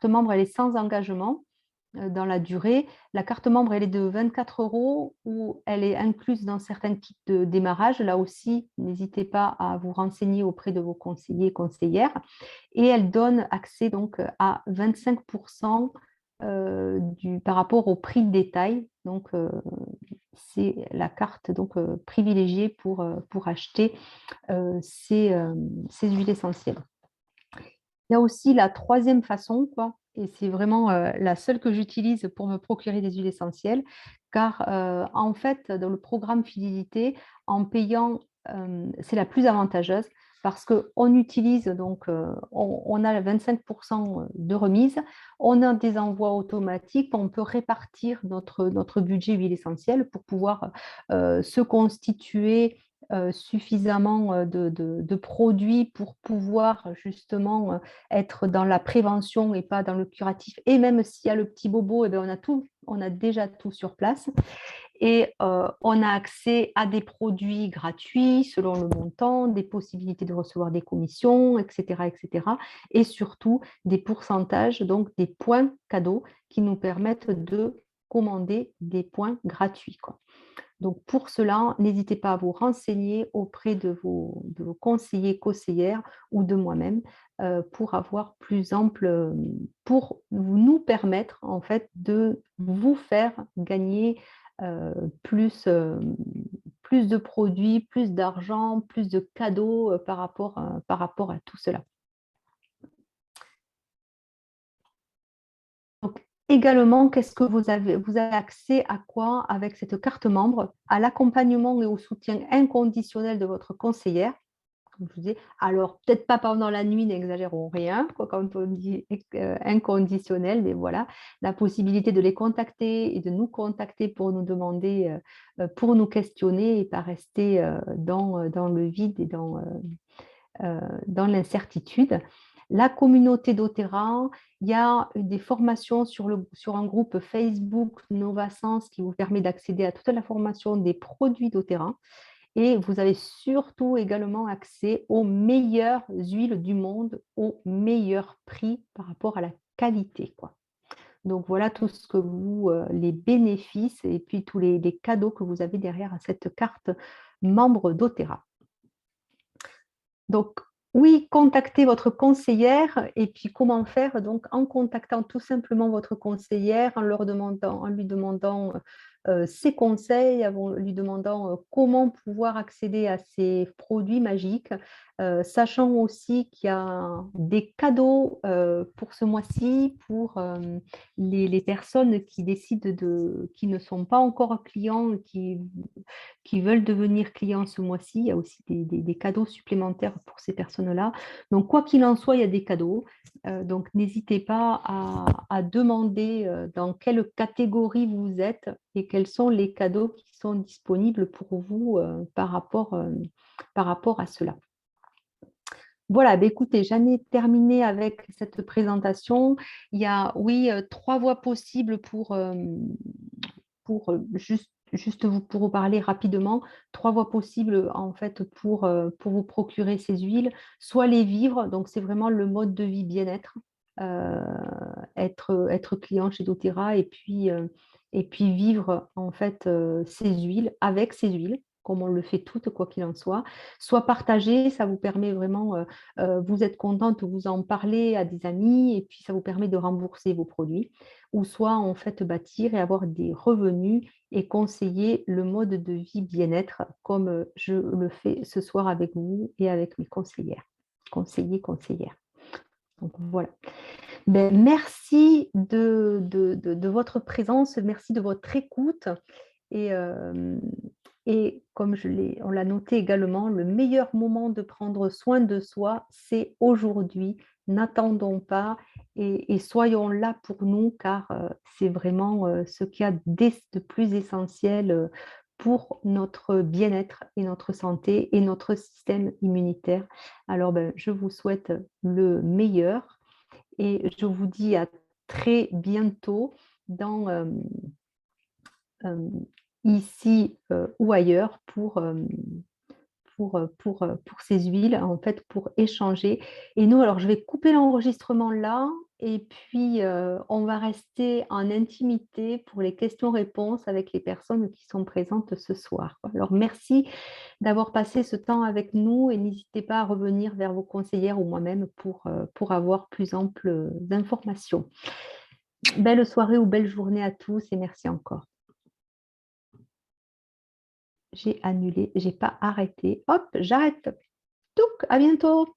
membre, elle est sans engagement dans la durée. La carte membre, elle est de 24 € ou elle est incluse dans certains kits de démarrage. Là aussi, n'hésitez pas à vous renseigner auprès de vos conseillers et conseillères. Et elle donne accès donc à 25% par rapport au prix de détail. Donc, c'est la carte donc, privilégiée pour acheter ces huiles essentielles. Il y a aussi la troisième façon, quoi, et c'est vraiment la seule que j'utilise pour me procurer des huiles essentielles, car en fait, dans le programme fidélité, en payant, c'est la plus avantageuse parce qu'on utilise donc, on a 25% de remise, on a des envois automatiques, on peut répartir notre budget huile essentielle pour pouvoir se constituer suffisamment de produits pour pouvoir justement être dans la prévention et pas dans le curatif. Et même s'il y a le petit bobo, eh bien on a déjà tout sur place. Et on a accès à des produits gratuits selon le montant, des possibilités de recevoir des commissions, etc., etc. Et surtout des pourcentages, donc des points cadeaux qui nous permettent de commander des points gratuits, quoi. Donc pour cela, n'hésitez pas à vous renseigner auprès de vos conseillers, conseillères ou de moi-même pour avoir plus ample, pour nous permettre en fait de vous faire gagner plus, plus de produits, plus d'argent, plus de cadeaux par rapport à tout cela. Donc également, qu'est-ce que vous avez accès à quoi avec cette carte membre? À l'accompagnement et au soutien inconditionnel de votre conseillère, comme je vous disais. Alors peut-être pas pendant la nuit, n'exagérons rien, quoi, quand on dit inconditionnel, mais voilà, la possibilité de les contacter et de nous contacter pour nous demander, pour nous questionner et pas rester, dans le vide et dans l'incertitude. La communauté doTERRA, il y a des formations sur un groupe Facebook Novasens qui vous permet d'accéder à toute la formation des produits doTERRA. Et vous avez surtout également accès aux meilleures huiles du monde, au meilleur prix par rapport à la qualité, quoi. Donc voilà tout ce que vous, les bénéfices et puis tous les cadeaux que vous avez derrière à cette carte membre doTERRA. Donc oui, contactez votre conseillère et puis comment faire? Donc en contactant tout simplement votre conseillère, en lui demandant, ses conseils, en lui demandant, comment pouvoir accéder à ces produits magiques, sachant aussi qu'il y a des cadeaux, pour ce mois-ci pour, les personnes qui décident qui ne sont pas encore clients, qui veulent devenir clients ce mois-ci. Il y a aussi des cadeaux supplémentaires pour ces personnes-là. Donc, quoi qu'il en soit, il y a des cadeaux. Donc, n'hésitez pas à demander dans quelle catégorie vous êtes et quels sont les cadeaux qui sont disponibles pour vous par rapport à cela. Voilà, bah, écoutez, j'en ai terminé avec cette présentation. Il y a, oui, 3 voies possibles pour, pour vous parler rapidement, 3 voies possibles, en fait, pour vous procurer ces huiles. Soit les vivres, donc c'est vraiment le mode de vie bien-être, heu, être client chez doTERRA et puis vivre, en fait, ces huiles avec ces huiles, comme on le fait toutes, quoi qu'il en soit. Soit partager, ça vous permet vraiment, vous êtes contente, vous en parlez à des amis et puis ça vous permet de rembourser vos produits. Ou soit en fait bâtir et avoir des revenus et conseiller le mode de vie bien-être comme, je le fais ce soir avec vous et avec mes conseillères, conseillers, conseillères. Donc voilà. Ben merci de votre présence, merci de votre écoute et comme on l'a noté également, le meilleur moment de prendre soin de soi, c'est aujourd'hui. N'attendons pas et soyons là pour nous car, c'est vraiment, ce qu'il y a de plus essentiel, pour notre bien-être et notre santé et notre système immunitaire. Alors, ben, je vous souhaite le meilleur et je vous dis à très bientôt dans, hem, ici, ou ailleurs pour ces huiles, en fait, pour échanger et nous, alors je vais couper l'enregistrement là et puis, on va rester en intimité pour les questions-réponses avec les personnes qui sont présentes ce soir. Alors merci d'avoir passé ce temps avec nous et n'hésitez pas à revenir vers vos conseillères ou moi-même pour avoir plus amples informations. Belle soirée ou belle journée à tous et merci encore. J'ai annulé, j'ai pas arrêté. Hop, j'arrête. Touc, à bientôt.